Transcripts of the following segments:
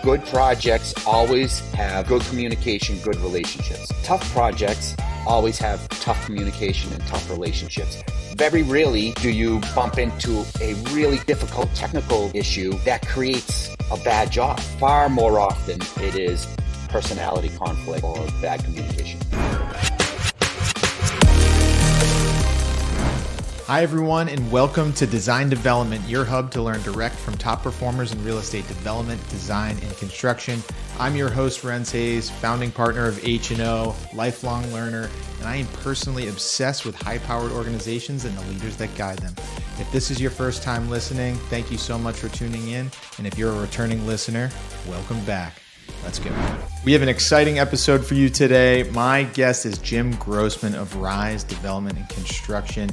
Good projects always have good communication, good relationships. Tough projects always have tough communication and tough relationships. Very rarely do you bump into a really difficult technical issue that creates a bad job. Far more often it is personality conflict or bad communication. Hi, everyone, and welcome to Design Development, your hub to learn direct from top performers in real estate development, design, and construction. I'm your host, Renz Hayes, founding partner of H&O, lifelong learner, and I am personally obsessed with high-powered organizations and the leaders that guide them. If this is your first time listening, thank you so much for tuning in. And if you're a returning listener, welcome back. Let's go. We have an exciting episode for you today. My guest is Jim Grossman of Rise Development and Construction.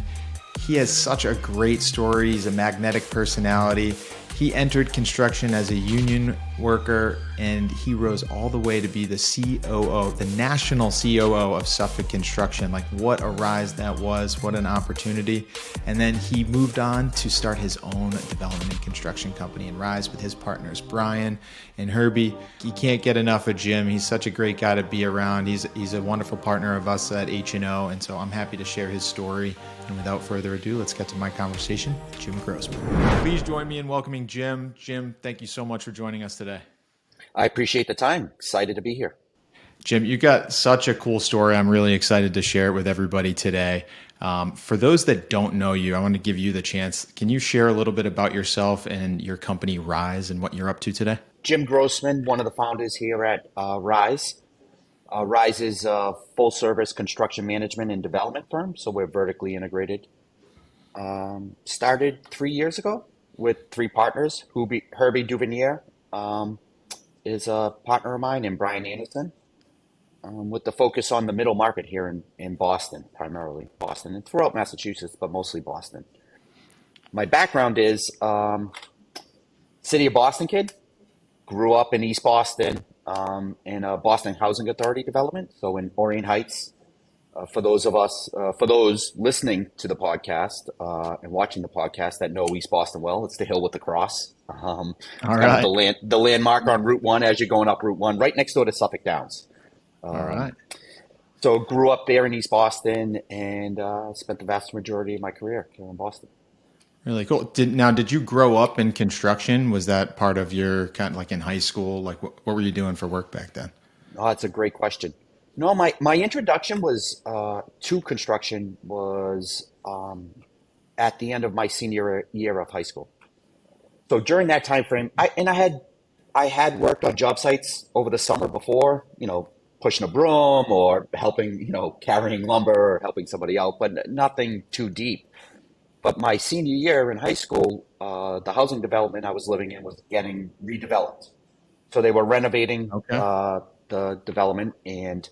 He has such a great story. He's a magnetic personality. He entered construction as a union worker, and he rose all the way to be the COO, the national COO of Suffolk Construction. Like, what a rise that was, what an opportunity. And then he moved on to start his own development and construction company and Rise with his partners, Brian and Herby. You can't get enough of Jim. He's such a great guy to be around. He's a wonderful partner of us at H&O, and so I'm happy to share his story. And without further ado, let's get to my conversation with Jim Grossman. Please join me in welcoming Jim. Jim, thank you so much for joining us today. I appreciate the time. Excited to be here. Jim, you got such a cool story. I'm really excited to share it with everybody today. For those that don't know you, I want to give you the chance. Can you share a little bit about yourself and your company Rise and what you're up to today? Jim Grossman, one of the founders here at Rise. Rise is a full-service construction management and development firm, so we're vertically integrated. Started 3 years ago with three partners. Herby Devenir is a partner of mine, and Brian Anderson, with the focus on the middle market here in Boston, primarily Boston, and throughout Massachusetts, but mostly Boston. My background is city of Boston kid. Grew up in East Boston in a Boston Housing Authority development, so in Orient Heights. For those listening to the podcast and watching the podcast that know East Boston well, it's the hill with the cross. All right. The landmark on Route 1 as you're going up Route 1, right next door to Suffolk Downs. All right. So grew up there in East Boston and spent the vast majority of my career here in Boston. Really cool. Did you grow up in construction? Was that part of your kind of like in high school? Like what were you doing for work back then? Oh, that's a great question. No, my introduction was to construction was at the end of my senior year of high school. So during that time frame, I had worked on job sites over the summer before, pushing a broom or helping, carrying lumber or helping somebody out, but nothing too deep. But my senior year in high school, the housing development I was living in was getting redeveloped. So they were renovating the development, and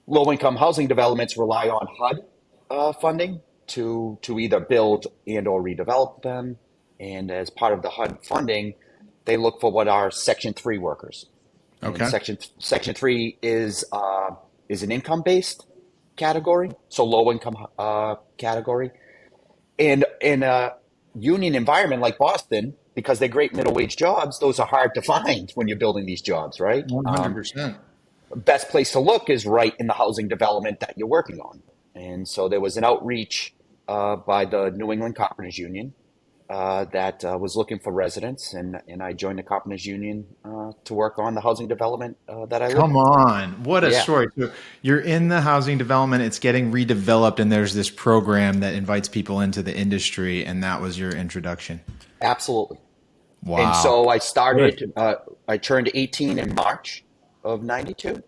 low-income housing developments rely on HUD funding to either build and or redevelop them. And as part of the HUD funding, they look for what are Section 3 workers. Okay. And Section 3 is an income-based category, so low-income category. And in a union environment like Boston, because they're great middle wage jobs, those are hard to find when you're building these jobs, right? 100%. Best place to look is right in the housing development that you're working on. And so there was an outreach by the New England Carpenters Union that was looking for residents, and I joined the Carpenters Union to work on the housing development that I lived in. Come on, what a story. So you're in the housing development, it's getting redeveloped, and there's this program that invites people into the industry, and that was your introduction. Absolutely. Wow. And so I started, I turned 18 in March of 92.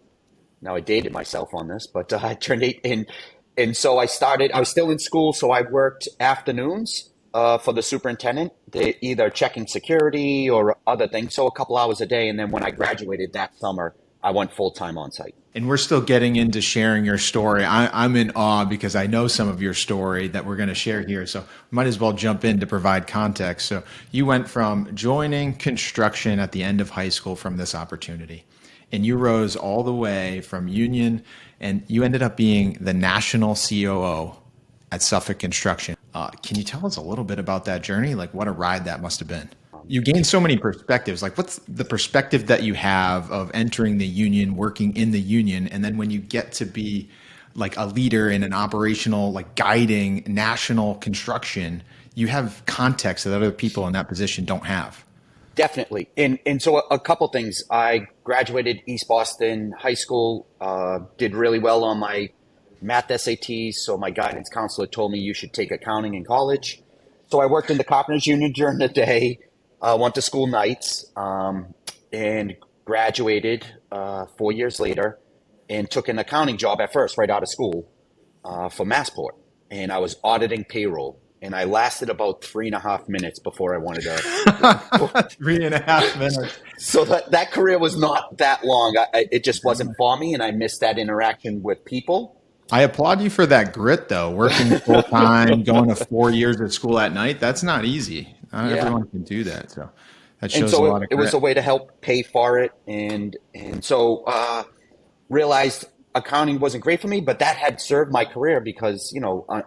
Now I dated myself on this, but I turned 18. And so I was still in school, so I worked afternoons for the superintendent, either checking security or other things. So a couple hours a day. And then when I graduated that summer, I went full-time on site. And we're still getting into sharing your story. I'm in awe because I know some of your story that we're going to share here. So might as well jump in to provide context. So you went from joining construction at the end of high school from this opportunity, and you rose all the way from union, and you ended up being the national COO at Suffolk Construction. Can you tell us a little bit about that journey? Like what a ride that must have been. you gain so many perspectives. Like, what's the perspective that you have of entering the union, working in the union, and then when you get to be like a leader in an operational, like guiding national construction, you have context that other people in that position don't have. Definitely. And so a couple things. I graduated East Boston High School, did really well on my math SATs. So my guidance counselor told me you should take accounting in college. So I worked in the Carpenters Union during the day, went to school nights, and graduated 4 years later and took an accounting job at first, right out of school, for Massport. And I was auditing payroll. And I lasted about 3.5 minutes before I wanted to. 3.5 minutes. So that career was not that long. It just wasn't for me, and I missed that interaction with people. I applaud you for that grit, though. Working full time, going to 4 years of school at night, that's not easy. Not Yeah. everyone can do that. So that And shows a so lot of it was grit. a way to help pay for it. And so realized accounting wasn't great for me, but that had served my career because,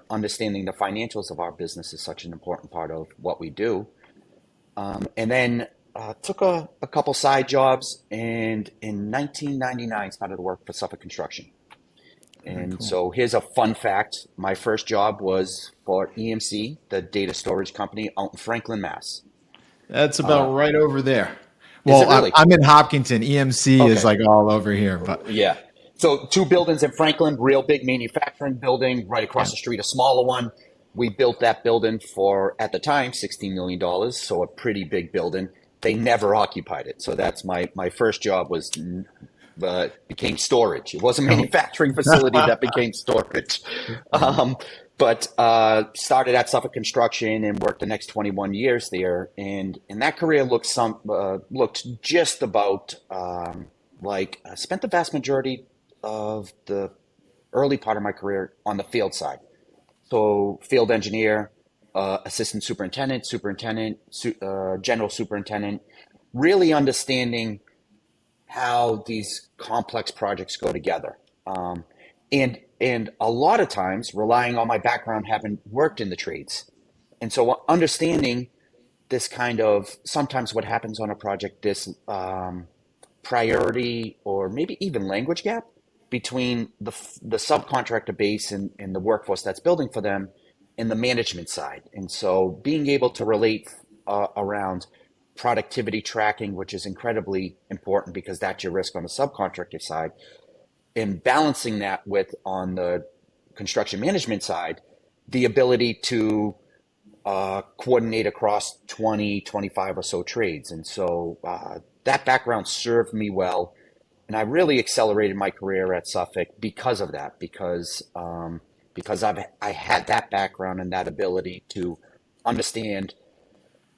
understanding the financials of our business is such an important part of what we do. And then took a couple side jobs, and in 1999 started to work for Suffolk Construction. Very And cool. so here's a fun fact. My first job was for EMC, the data storage company out in Franklin, Mass. That's Uh, about right over there. is Well, it really? I'm in Hopkinton. EMC is Okay. like all over here, but Yeah. So two buildings in Franklin, real big manufacturing building, right across yeah. the street, a smaller one. We built that building for, at the time, $16 million. So a pretty big building. They never occupied it. So that's my first job was became storage. It was a manufacturing facility that became storage. Um, but started at Suffolk Construction and worked the next 21 years there. And that career looked just about like I spent the vast majority of the early part of my career on the field side. So field engineer, assistant superintendent, general superintendent, really understanding how these complex projects go together. And a lot of times relying on my background, having worked in the trades. And so understanding this kind of sometimes what happens on a project, this priority or maybe even language gap between the subcontractor base and the workforce that's building for them and the management side. And so being able to relate around productivity tracking, which is incredibly important because that's your risk on the subcontractor side, and balancing that with on the construction management side, the ability to coordinate across 20, 25 or so trades. And so that background served me well. And I really accelerated my career at Suffolk because of that, because I had that background and that ability to understand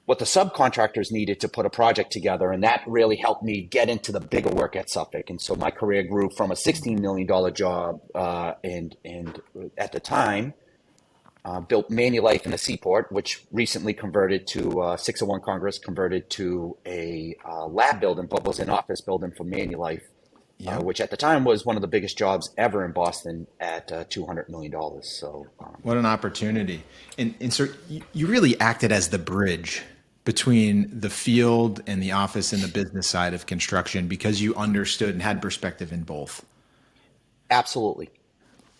what the subcontractors needed to put a project together. And that really helped me get into the bigger work at Suffolk. And so my career grew from a $16 million job and at the time, built Manulife in the Seaport, which recently converted to 601 Congress, converted to a lab building, but was an office building for Manulife, Yep. which at the time was one of the biggest jobs ever in Boston at $200 million. So, What an opportunity. And so you really acted as the bridge between the field and the office and the business side of construction because you understood and had perspective in both. absolutely.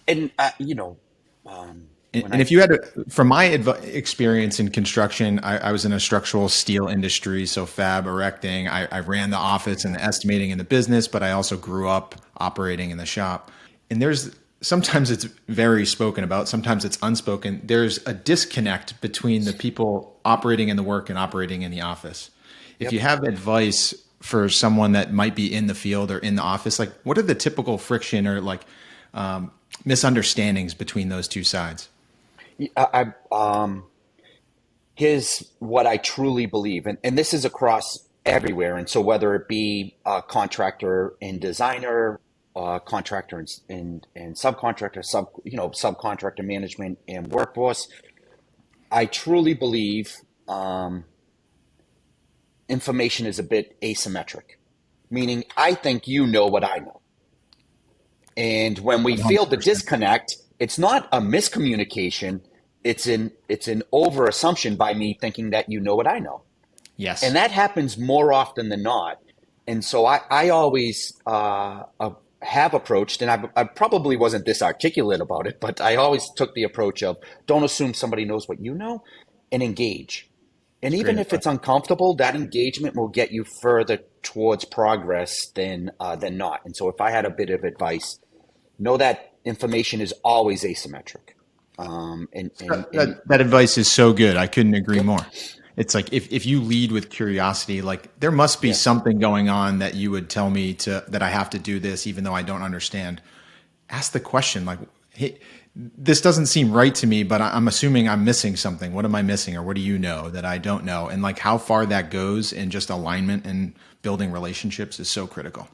And, And, when and I, if you had to, from my experience in construction, I was in a structural steel industry, so fab, erecting. I ran the office and the estimating in the business, but I also grew up operating in the shop. And there's sometimes it's very spoken about, sometimes it's unspoken. There's a disconnect between the people operating in the work and operating in the office. If yep. you have advice for someone that might be in the field or in the office, like what are the typical friction or like misunderstandings between those two sides? Here's what I truly believe, and this is across everywhere. And so whether it be a contractor and designer, contractor and subcontractor, subcontractor management and workforce, I truly believe information is a bit asymmetric, meaning I think you know what I know. And when we feel the 100%. disconnect, it's not a miscommunication. It's an over assumption by me thinking that you know what I know. Yes. And that happens more often than not. And so I always have approached, and I probably wasn't this articulate about it, but I always took the approach of don't assume somebody knows what you know and engage. And It's great even if advice. it's uncomfortable, that engagement will get you further towards progress than not. And so if I had a bit of advice, know that information is always asymmetric. And That advice is so good. I couldn't agree yep, more. It's like if you lead with curiosity, like there must be yes. something going on that you would tell me to that I have to do this even though I don't understand. Ask the question like, hey, this doesn't seem right to me, but I'm assuming I'm missing something. What am I missing, or what do you know that I don't know? And like how far that goes in just alignment and building relationships is so critical.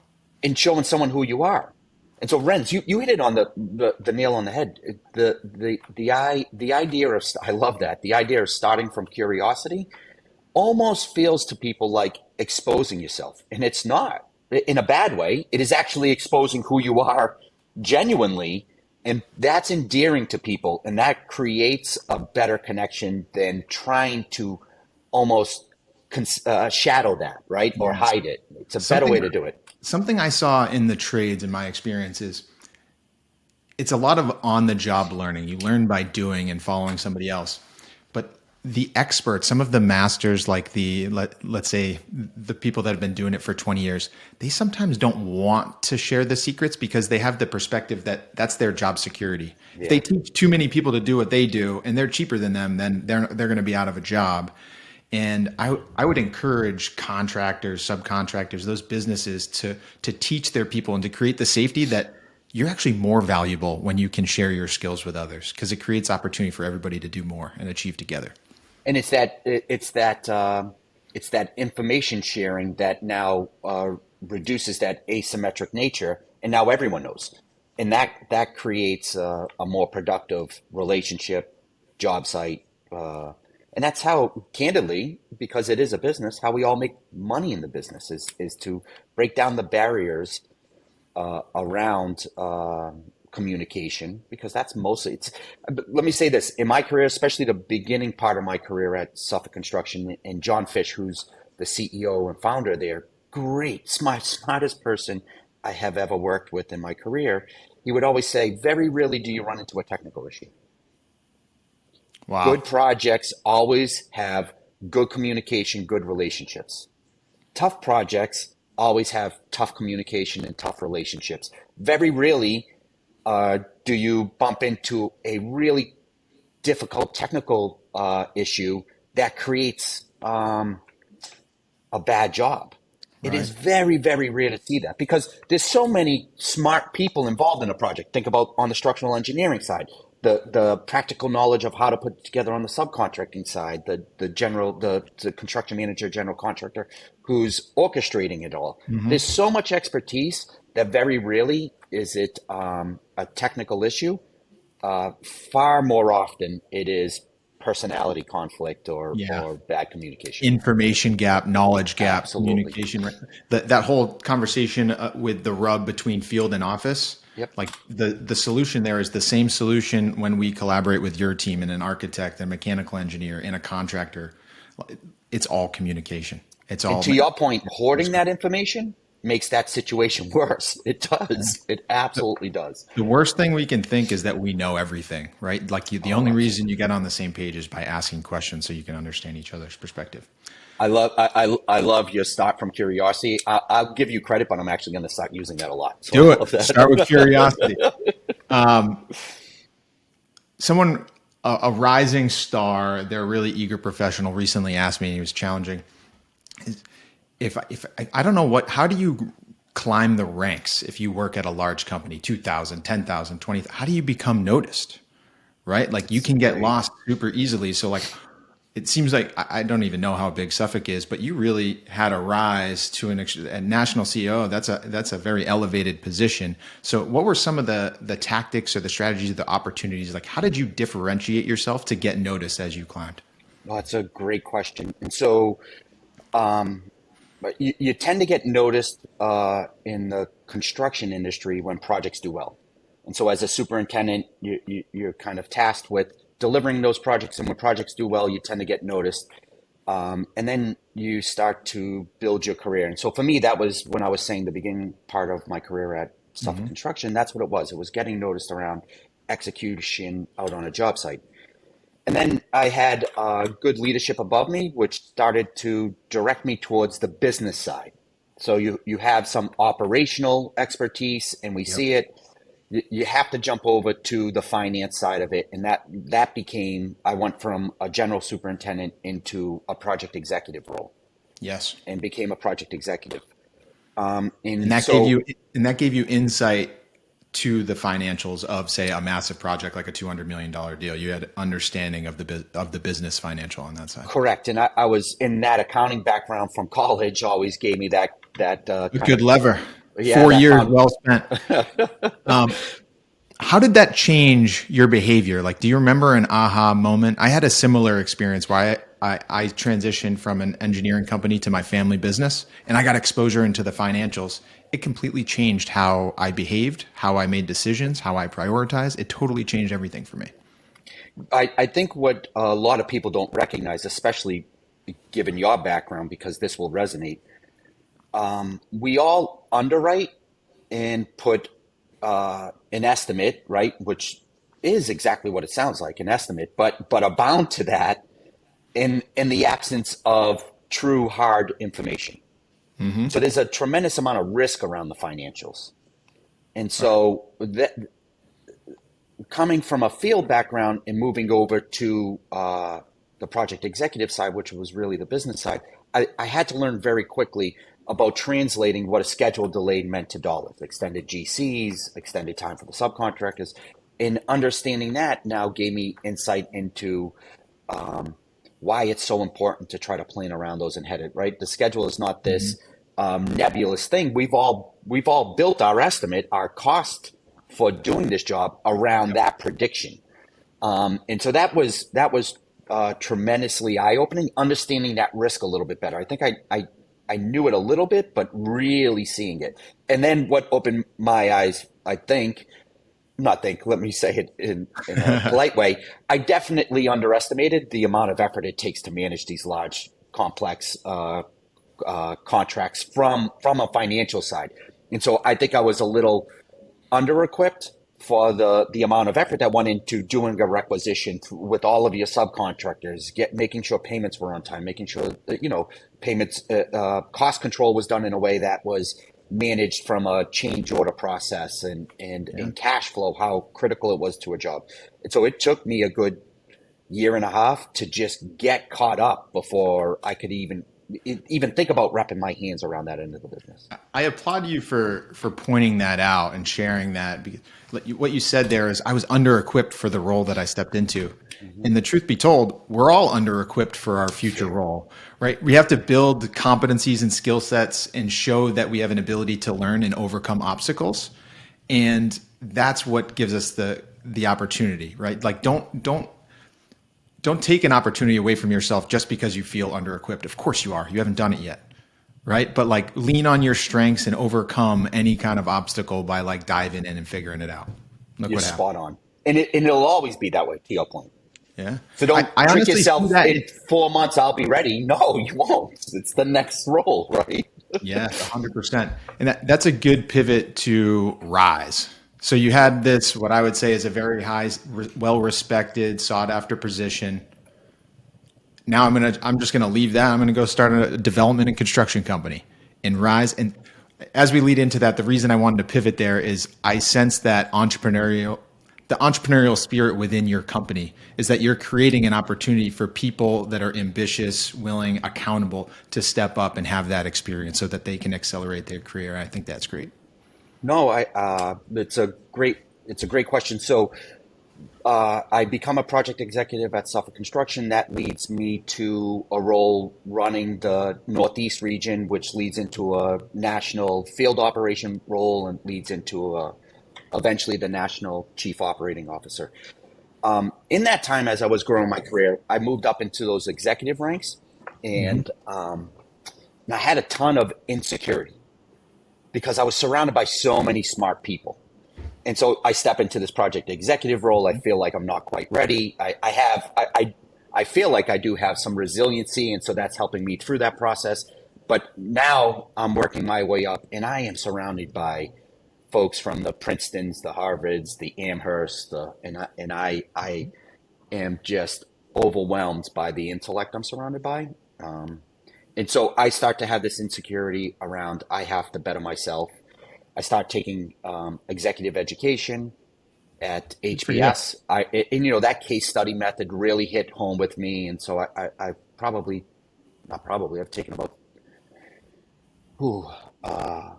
And showing someone who you are. And so, Renz, you hit it on the nail on the head. The idea of I love that, the idea of starting from curiosity almost feels to people like exposing yourself, and it's not in a bad way. It is actually exposing who you are genuinely, and that's endearing to people, and that creates a better connection than trying to almost shadow that, right, or Yes. hide it. It's a better Something way to do it. something I saw in the trades in my experience is it's a lot of on the job learning. You learn by doing and following somebody else. But the experts, some of the masters, like let's say the people that have been doing it for 20 years, they sometimes don't want to share the secrets because they have the perspective that that's their job security. If they Yeah. teach too many people to do what they do and they're cheaper than them, then they're going to be out of a job. And I would encourage contractors, subcontractors, those businesses to teach their people and to create the safety that you're actually more valuable when you can share your skills with others because it creates opportunity for everybody to do more and achieve together. And it's that information sharing that now reduces that asymmetric nature, and now everyone knows, and that creates a more productive relationship, job site, and that's how, candidly, because it is a business, how we all make money in the business is to break down the barriers around communication, because that's mostly it's. But let me say this: in my career, especially the beginning part of my career at Suffolk Construction, and John Fish, who's the CEO and founder there, great, smartest person I have ever worked with in my career. He would always say, "Very rarely do you run into a technical issue. Wow. Good projects always have good communication, good relationships. Tough projects always have tough communication and tough relationships. Very rarely do you bump into a really difficult technical issue that creates a bad job. It Right. is very, very rare to see that because there's so many smart people involved in a project. Think about on the structural engineering side, the practical knowledge of how to put it together on the subcontracting side, the construction manager, general contractor who's orchestrating it all. There's Hmm. so much expertise that very rarely is it a technical issue. Far more often it is personality conflict Yeah. or bad communication. Information gap, knowledge gap, Absolutely. communication. Right? That whole conversation with the rub between field and office, Yep. like the solution there is the same solution when we collaborate with your team and an architect, a mechanical engineer, and a contractor. It's all communication. It's And all to your point, hoarding that information makes that situation worse. It does. It absolutely does. the worst thing we can think is that we know everything, right? Like the Oh, only reason absolutely. you get on the same page is by asking questions so you can understand each other's perspective. I love your start from curiosity. I'll give you credit, but I'm actually going to start using that a lot. So Do I it. love Start with that. curiosity. Someone, a rising star, they're a really eager professional, recently asked me, he was challenging, if I don't know how do you climb the ranks if you work at a large company, 2,000, 10,000, 20, how do you become noticed? Right? Like you It's can get great. lost super easily. So like, it seems like I don't even know how big Suffolk is, but you really had a rise to a national CEO. That's a very elevated position. So, what were some of the tactics or the strategies, or the opportunities? Like, how did you differentiate yourself to get noticed as you climbed? Well, that's a great question. And so but you tend to get noticed in the construction industry when projects do well. And so as a superintendent, you're kind of tasked with delivering those projects. And when projects do well, you tend to get noticed. And then you start to build your career. And so for me, that was when I was saying the beginning part of my career at Suffolk Hmm. Construction. That's what it was. It was getting noticed around execution out on a job site. And then I had good leadership above me, which started to direct me towards the business side. So you have some operational expertise, and we Yep. see it. You have to jump over to the finance side of it, and that became, I went from a general superintendent into a project executive role, Yes. and became a project executive. And And that gave so you insight to the financials of, say, a massive project like a $200 million deal. You had understanding of the business financial on that side. correct, and I was in that accounting background from college, always gave me that A kind good of, lever. yeah, Four that years found. well spent. How did that change your behavior? Like, do you remember an aha moment? I had a similar experience where I transitioned from an engineering company to my family business, and I got exposure into the financials. It completely changed how I behaved, how I made decisions, how I prioritized. It totally changed everything for me. I think what a lot of people don't recognize, especially given your background, because this will resonate, we all underwrite and put an estimate, right? Which is exactly what it sounds like, an estimate, but are bound to that in the absence of true hard information. Hmm. So there's a tremendous amount of risk around the financials. And Right. so that, coming from a field background and moving over to the project executive side, which was really the business side, I had to learn very quickly about translating what a schedule delay meant to dollars, extended GCs, extended time for the subcontractors. And understanding that now gave me insight into why it's so important to try to plan around those and head it, right? The schedule is not Hmm. this nebulous thing. We've all built our estimate, our cost for doing this job around Yep. that prediction. And so that was tremendously eye opening. Understanding that risk a little bit better. I think I knew it a little bit, but really seeing it. And then what opened my eyes, I think, not think, let me say it in a polite way. I definitely underestimated the amount of effort it takes to manage these large, complex contracts from a financial side. And so I think I was a little under-equipped for the amount of effort that went into doing a requisition with all of your subcontractors, making sure payments were on time, making sure that, payments, cost control was done in a way that was managed from a change order process, and Yeah. in cash flow, how critical it was to a job. And so it took me a good year and a half to just get caught up before I could even think about wrapping my hands around that end of the business. I applaud you for pointing that out and sharing that, because what you said there is I was under equipped for the role that I stepped into. Mm-hmm. And the truth be told, we're all under equipped for our future role, right? We have to build competencies and skill sets and show that we have an ability to learn and overcome obstacles. And that's what gives us the opportunity, right? Like don't take an opportunity away from yourself just because you feel under equipped. Of course you are. You haven't done it yet, right? But like lean on your strengths and overcome any kind of obstacle by like diving in and figuring it out. Look You're what happened. spot on. And it'll always be that way, to your point. Yeah. So don't I trick honestly see yourself that. in 4 months, I'll be ready. No, you won't. It's the next role, right? Yes, 100%. And that's a good pivot to Rise. So you had this, what I would say is a very high, well respected, sought after position. Now I'm just gonna leave that. I'm gonna go start a development and construction company and Rise. And as we lead into that, the reason I wanted to pivot there is I sense that the entrepreneurial spirit within your company is that you're creating an opportunity for people that are ambitious, willing, accountable to step up and have that experience so that they can accelerate their career. I think that's great. No, it's a great question. So I become a project executive at Suffolk Construction. That leads me to a role running the Northeast region, which leads into a national field operation role and leads into eventually the national chief operating officer. In that time, as I was growing my career, I moved up into those executive ranks, Hmm. and I had a ton of insecurity because I was surrounded by so many smart people. And so I step into this project executive role. I feel like I'm not quite ready. I I feel like I do have some resiliency, and so that's helping me through that process. But now I'm working my way up, and I am surrounded by folks from the Princetons, the Harvards, the Amherst, I am just overwhelmed by the intellect I'm surrounded by. And so I start to have this insecurity around I have to better myself. I start taking executive education at HBS. That case study method really hit home with me. And so I probably, not probably, I've taken about uh,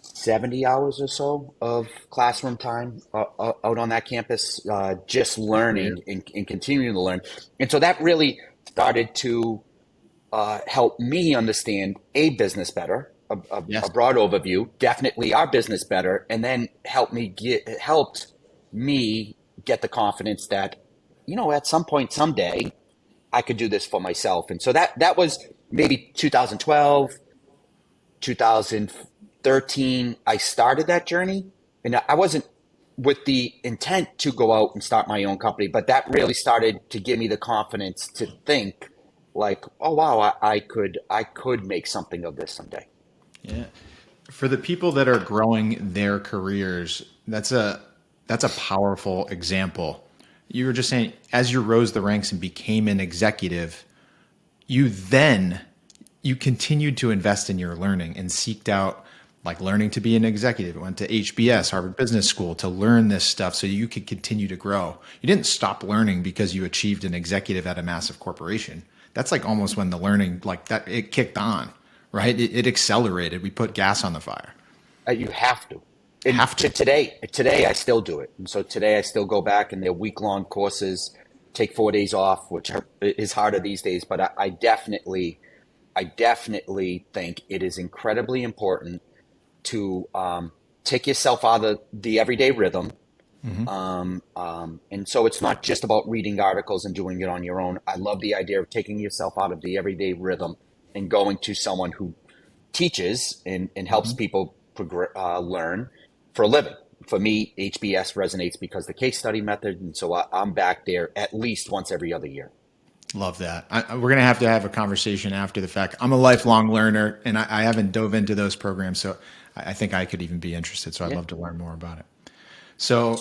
70 hours or so of classroom time out on that campus, just learning and continuing to learn. And so that really started to help me understand a business better, Yes. a broad overview, definitely our business better, and then helped me get the confidence that, at some point, someday, I could do this for myself. And so that was maybe 2012, 2013, I started that journey. And I wasn't with the intent to go out and start my own company, but that really started to give me the confidence to think like, oh wow, I could make something of this someday. Yeah. For the people that are growing their careers, that's a powerful example. You were just saying, as you rose the ranks and became an executive, you continued to invest in your learning and seeked out like learning to be an executive. Went to HBS, Harvard Business School, to learn this stuff so you could continue to grow. You didn't stop learning because you achieved an executive at a massive corporation. That's like almost when the learning like that, it kicked on, right? It accelerated. We put gas on the fire. You have to. And Have to. today I still do it. And so today I still go back and they're week-long courses, take 4 days off, which is harder these days. But I definitely think it is incredibly important to take yourself out of the everyday rhythm. And so it's not just about reading articles and doing it on your own. I love the idea of taking yourself out of the everyday rhythm and going to someone who teaches and helps people learn for a living. For me, HBS resonates because the case study method. And so I'm back there at least once every other year. Love that. We're going to have a conversation after the fact. I'm a lifelong learner and I haven't dove into those programs. So I think I could even be interested. So I'd love to learn more about it. So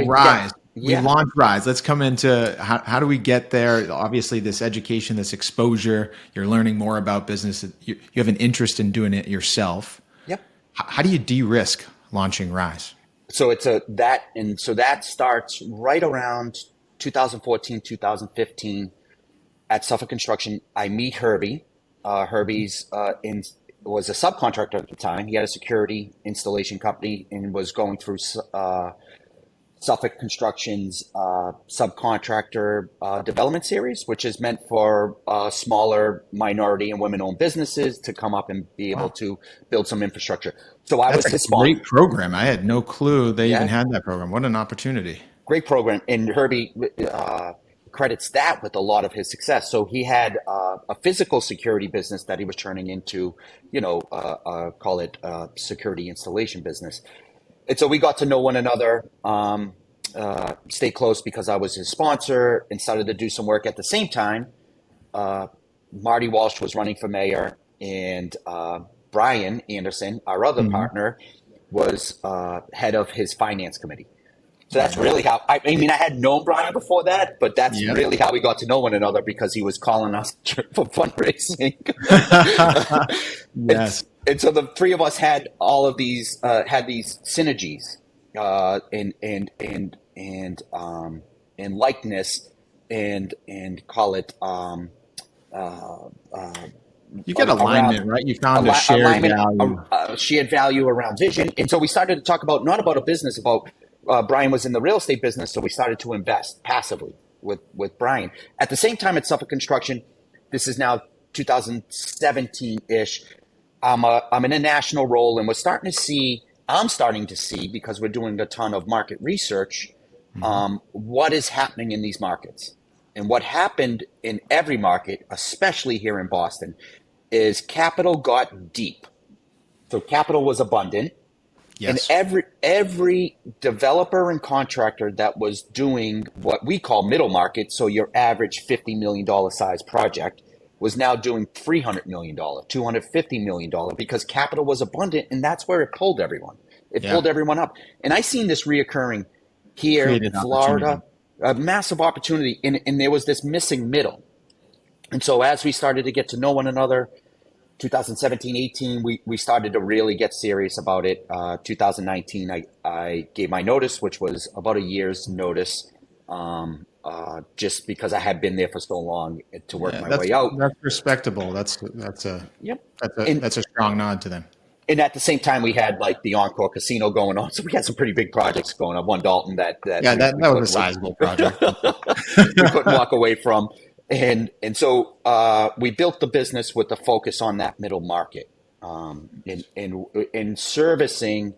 Rise, we launched Rise. Let's come into how do we get there? Obviously this education, this exposure, you're learning more about business. You have an interest in doing it yourself. Yep. How do you de-risk launching Rise? So that starts right around 2014, 2015 at Suffolk Construction. I meet Herby. Herby's was a subcontractor at the time. He had a security installation company and was going through Suffolk Construction's subcontractor development series, which is meant for smaller minority and women-owned businesses to come up and be able to build some infrastructure. So I was his sponsor. Great program. I had no clue they even had that program. What an opportunity. Great program. And Herby credits that with a lot of his success. So he had a physical security business that he was turning into, call it security installation business. And so we got to know one another, stay close because I was his sponsor, and started to do some work at the same time. Marty Walsh was running for mayor, and Brian Anderson, our other partner, was head of his finance committee. So that's really how, I had known Brian before that, but that's really how we got to know one another because he was calling us for fundraising. Yes. And so the three of us had all of these, these synergies, and likeness and call it, you get alignment, right? You found a shared value. Shared value around vision. And so we started to talk about, not about a business, about, Brian was in the real estate business, so we started to invest passively with Brian. At the same time at Suffolk Construction, this is now 2017-ish, I'm in a national role, and I'm starting to see, because we're doing a ton of market research, what is happening in these markets. And what happened in every market, especially here in Boston, is capital got deep. So capital was abundant. And Yes. every developer and contractor that was doing what we call middle market, so your average $50 million size project, was now doing $300 million, $250 million, because capital was abundant, and that's where it pulled everyone. It Yeah. pulled everyone up. And I seen this reoccurring here in Created opportunity. Florida, a massive opportunity, and there was this missing middle. And so as we started to get to know one another, 2017, 18, we started to really get serious about it. 2019, I gave my notice, which was about a year's notice, just because I had been there for so long to work Yeah, my way out. that's respectable. Yep. And That's a strong nod to them. and at the same time, we had like the Encore Casino going on, so we had some pretty big projects going on. One Dalton that Yeah, we that was a couldn't sizable project. we couldn't walk away from, and so we built the business with the focus on that middle market, in servicing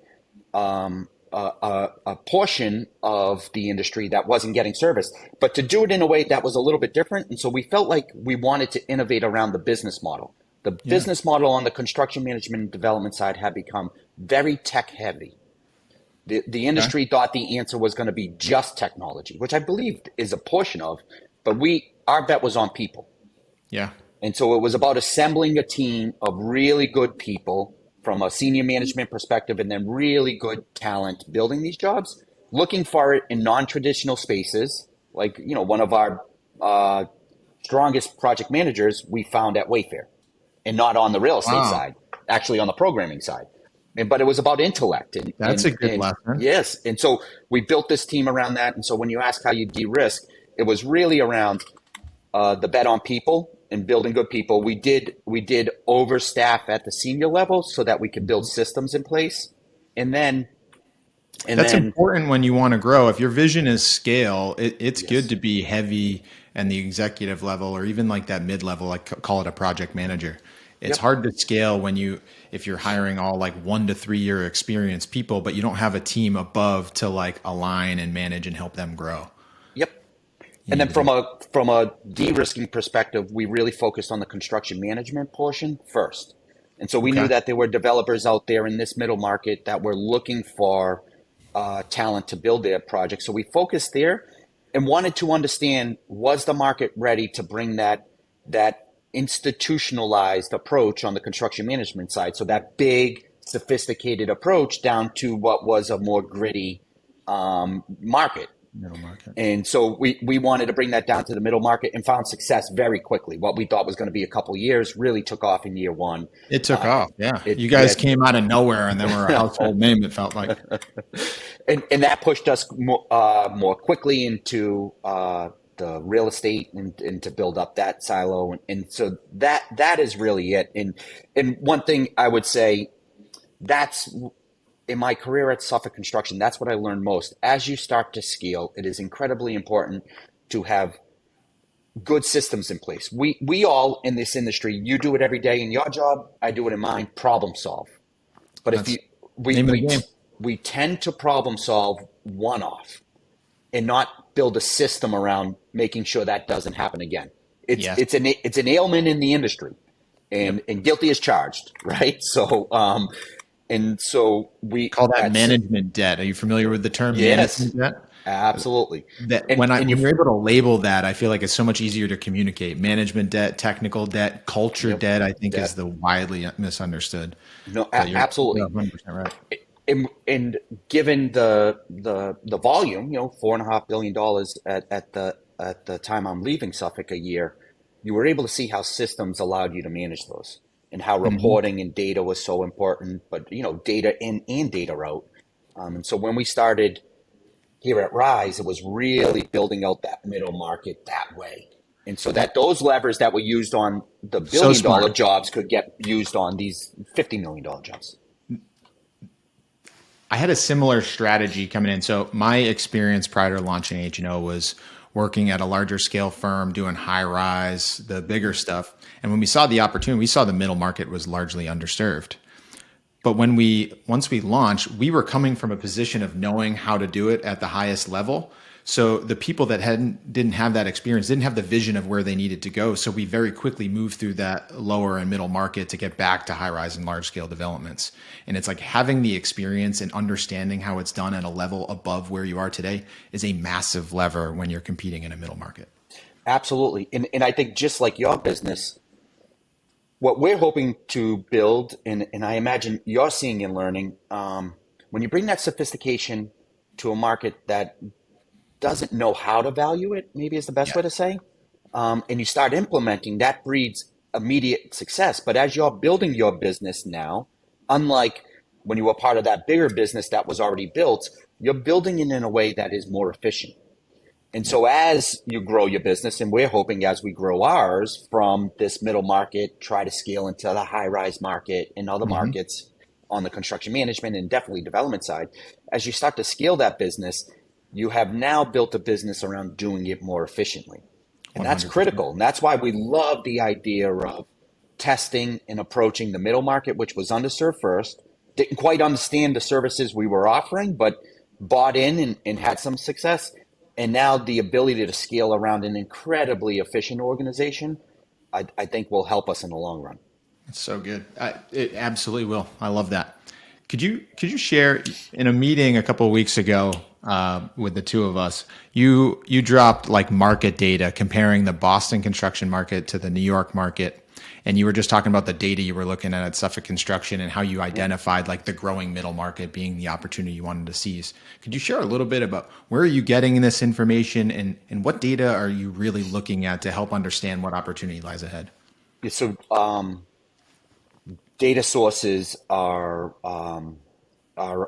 a portion of the industry that wasn't getting serviced, but to do it in a way that was a little bit different. And so we felt like we wanted to innovate around the business model. The Yeah. business model on the construction management and development side had become very tech heavy. The Okay. industry thought the answer was going to be just technology, which I believed is a portion of, but our bet was on people. Yeah. And so it was about assembling a team of really good people from a senior management perspective, and then really good talent building these jobs, looking for it in non-traditional spaces. Like, one of our strongest project managers we found at Wayfair, and not on the real estate Wow. side, actually on the programming side. But it was about intellect. That's a good And lesson. yes. And so we built this team around that. And so when you ask how you de-risk, it was really around the bet on people and building good people. We did overstaff at the senior level so that we could build systems in place. And then, That's important when you want to grow. If your vision is scale, it's yes. good to be heavy and the executive level, or even like that mid level, like call it a project manager. It's Yep. hard to scale if you're hiring all like 1 to 3 year experienced people, but you don't have a team above to like align and manage and help them grow. Yep. You And then need to do. from a de-risking perspective, we really focused on the construction management portion first. And so we knew Okay. that there were developers out there in this middle market that were looking for talent to build their projects. So we focused there and wanted to understand, was the market ready to bring that institutionalized approach on the construction management side? So that big, sophisticated approach down to what was a more gritty market. Middle market. And so we wanted to bring that down to the middle market and found success very quickly. What we thought was going to be a couple of years really took off in year one. It took off. Yeah. It You yeah, guys came out of nowhere and then were a household name, it felt like. and that pushed us more quickly into the real estate and to build up that silo. And so that is really it. And one thing I would say, that's in my career at Suffolk Construction, that's what I learned most. As you start to scale, it is incredibly important to have good systems in place. We all in this industry, you do it every day in your job, I do it in mine, problem solve. But if That's you we name of the we game. we tend to problem solve one off and not build a system around making sure that doesn't happen again. Yes. It's an ailment in the industry, Yep. and guilty as charged, right? So and so we Call that that's management debt. Are you familiar with the term yes, management debt? absolutely. That And when and you you're able to label that, I feel like it's so much easier to communicate. Management debt, technical debt, culture yep, debt, I think is that the widely misunderstood. no, But you're absolutely. 100% right. And given the volume, $4.5 billion at the time I'm leaving Suffolk a year, you were able to see how systems allowed you to manage those, and how Mhm. reporting and data was so important. But data in and data out. And so when we started here at Rise, it was really building out that middle market that way. And so that those levers that were used on the So billion-dollar smart. jobs could get used on these $50 million jobs. I had a similar strategy coming in. So my experience prior to launching H&O was working at a larger scale firm, doing high rise, the bigger stuff. And when we saw the opportunity, we saw the middle market was largely underserved. But once we launched, we were coming from a position of knowing how to do it at the highest level. So the people that didn't have that experience didn't have the vision of where they needed to go. So we very quickly moved through that lower and middle market to get back to high rise and large scale developments. And it's like having the experience and understanding how it's done at a level above where you are today is a massive lever when you're competing in a middle market. Absolutely. And I think just like your business, what we're hoping to build, and I imagine you're seeing and learning, when you bring that sophistication to a market that doesn't know how to value it, maybe is the best Yeah. way to say, and you start implementing, that breeds immediate success. But as you're building your business now, unlike when you were part of that bigger business that was already built, you're building it in a way that is more efficient. And Yeah. so as you grow your business, and we're hoping as we grow ours from this middle market, try to scale into the high rise market and other Hmm. markets on the construction management and definitely development side, as you start to scale that business, you have now built a business around doing it more efficiently. And that's 100%. critical. And that's why we love the idea of testing and approaching the middle market, which was underserved first, didn't quite understand the services we were offering, but bought in and had some success. And now the ability to scale around an incredibly efficient organization, I think will help us in the long run. It's so good. It absolutely will. I love that. Could you share in a meeting a couple of weeks ago with the two of us? You dropped like market data comparing the Boston construction market to the New York market, and you were just talking about the data you were looking at Suffolk Construction and how you identified like the growing middle market being the opportunity you wanted to seize. Could you share a little bit about where are you getting this information and what data are you really looking at to help understand what opportunity lies ahead? Yeah, so data sources are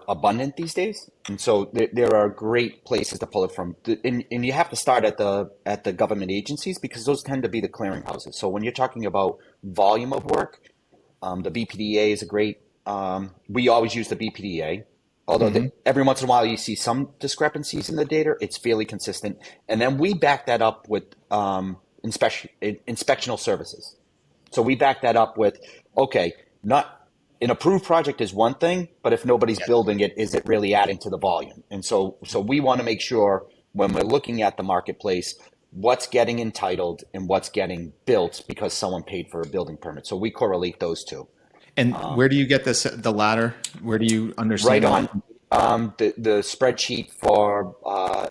abundant these days, and so there are great places to pull it from. And you have to start at the government agencies because those tend to be the clearinghouses. So when you're talking about volume of work, the BPDA is a great. We always use the BPDA, although Hmm. every once in a while you see some discrepancies in the data. It's fairly consistent, and then we back that up with inspectional services. So we back that up with, okay, not an approved project is one thing, but if nobody's building it, is it really adding to the volume? And so we want to make sure when we're looking at the marketplace, what's getting entitled and what's getting built because someone paid for a building permit. So we correlate those two. And where do you get this, the latter? Where do you Right understand the on. The spreadsheet for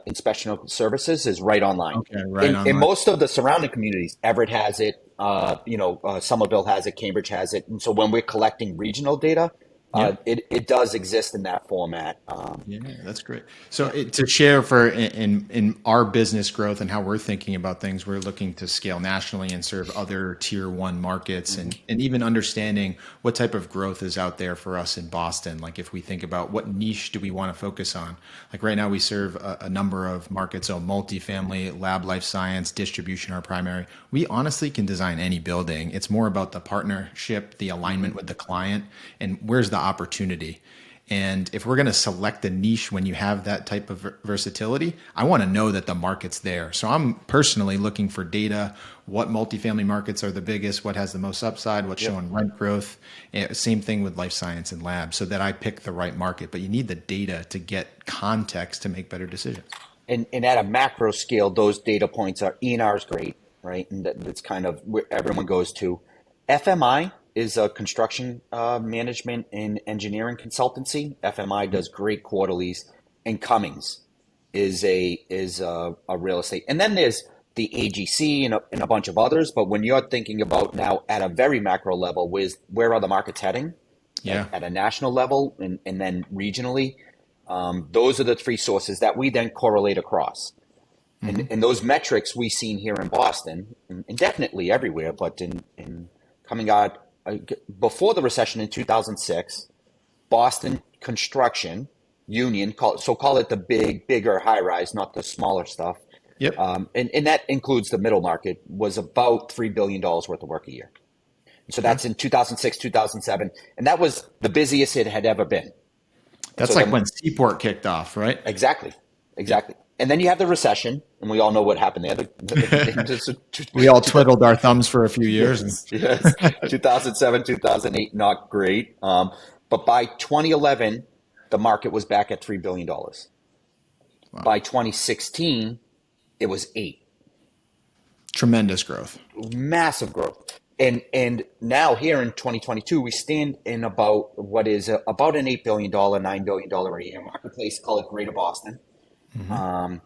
inspectional services is right online. Okay, right In online. most of the surrounding communities, Everett has it, Somerville has it, Cambridge has it. And so when we're collecting regional data, Yeah. it does exist in that format. Yeah, that's great. So Yeah. to share for in our business growth and how we're thinking about things, we're looking to scale nationally and serve other tier one markets Mhm. and even understanding what type of growth is out there for us in Boston. Like if we think about what niche do we want to focus on? Like right now we serve a number of markets, so multifamily, lab, life science, distribution are primary. We honestly can design any building. It's more about the partnership, the alignment Mhm. with the client, and where's the opportunity. And if we're going to select a niche when you have that type of versatility, I want to know that the market's there. So I'm personally looking for data, what multifamily markets are the biggest, what has the most upside, what's Yep. showing rent growth. Same thing with life science and lab so that I pick the right market. But you need the data to get context to make better decisions. And at a macro scale, those data points are ENR is great, right? And that's kind of where everyone goes to. FMI is a construction management and engineering consultancy. FMI does great quarterlies, and Cummings is a real estate. And then there's the AGC and a bunch of others. But when you're thinking about now at a very macro level, where are the markets heading Yeah. at a national level and then regionally? Those are the three sources that we then correlate across. Hmm. And those metrics we've seen here in Boston, and definitely everywhere, but in coming out before the recession in 2006, Boston construction union, call it the bigger high rise, not the smaller stuff. Yep. And that includes the middle market, was about $3 billion worth of work a year. So Okay. that's in 2006, 2007. And that was the busiest it had ever been. And That's so like when Seaport kicked off, right? exactly, Yep. exactly. And then you have the recession, and we all know what happened there. We all twiddled our thumbs for a few years. And Yes, yes. 2007, 2008, not great. But by 2011, the market was back at $3 billion. Wow. By 2016, it was 8. Tremendous growth. Massive growth. And now here in 2022, we stand in about what is about an $8 billion, $9 billion a year marketplace, call it Greater Boston. Mm-hmm. Um,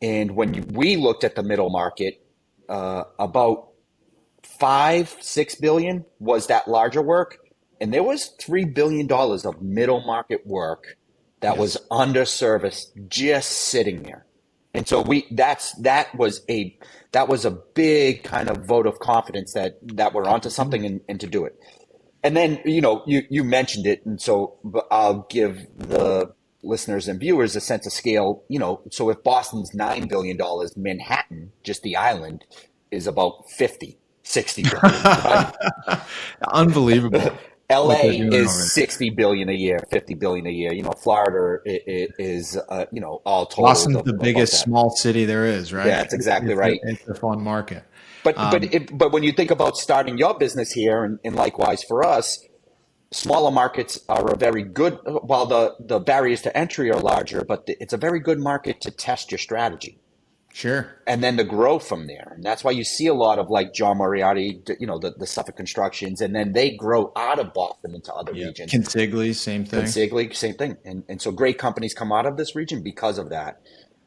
and when we looked at the middle market, about 5, 6 billion was that larger work, and there was $3 billion of middle market work that was Yes. under service just sitting there. And so that was a big kind of vote of confidence that we're onto something and to do it. And then, you mentioned it, and so I'll give the listeners and viewers a sense of scale. So if Boston's $9 billion, Manhattan, just the island, is about 50, 60 billion, right? Unbelievable what they're LA doing over is there. 60 billion a year, 50 billion a year. Florida is all totaled Boston's of the about biggest that. small city there is, Yeah, right? that's exactly It's a, right. it's a fun market. But Um, but when you think about starting your business here, and likewise for us, smaller markets are a very good, while the barriers to entry are larger, but it's a very good market to test your strategy sure. and then to grow from there. And that's why you see a lot of like John Moriarty, the Suffolk Constructions, and then they grow out of Boston into other Yeah. regions. Consigli, same thing. Consigli, same thing. And so great companies come out of this region because of that.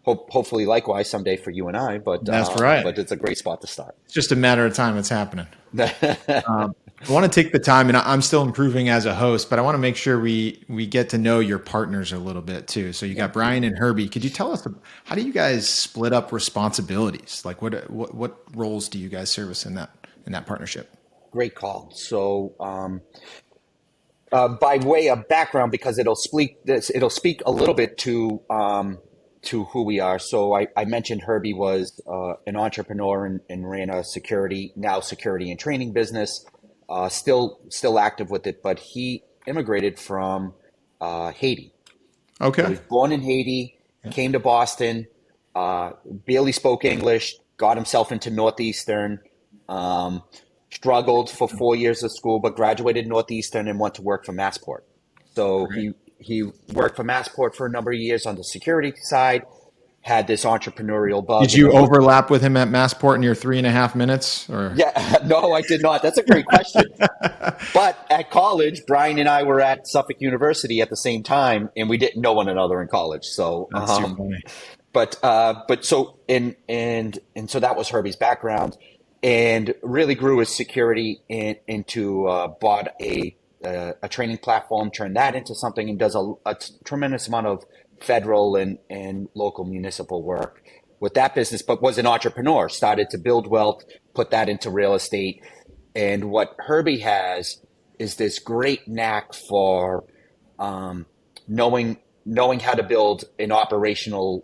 Hopefully, likewise, someday for you and I, That's right. but it's a great spot to start. It's just a matter of time it's happening. I want to take the time, and I'm still improving as a host, but I want to make sure we get to know your partners a little bit too. So you got Brian and Herby. Could you tell us how do you guys split up responsibilities? Like what roles do you guys service in that partnership? Great call. So, by way of background, because it'll speak a little bit to who we are. So I mentioned Herby was an entrepreneur and ran a security and training business, still active with it, but he immigrated from Haiti. So Okay. he's born in Haiti, Yeah. came to Boston, uh, barely spoke English, got himself into Northeastern, um, struggled for 4 years of school, but graduated Northeastern and went to work for Massport. So Great. he worked for Massport for a number of years on the security side, had this entrepreneurial Did bug, and you then looked. overlap with him at Massport in your 3.5 minutes, or? Yeah, no, I did not. That's a great question. But at college, Brian and I were at Suffolk University at the same time, and we didn't know one another in college. So, That's too funny. but so and so that was Herbie's background, and really grew his security into bought a training platform, turned that into something, and does a tremendous amount of federal and local municipal work with that business. But was an entrepreneur, started to build wealth, put that into real estate, and what Herbie has is this great knack for um, knowing how to build an operationally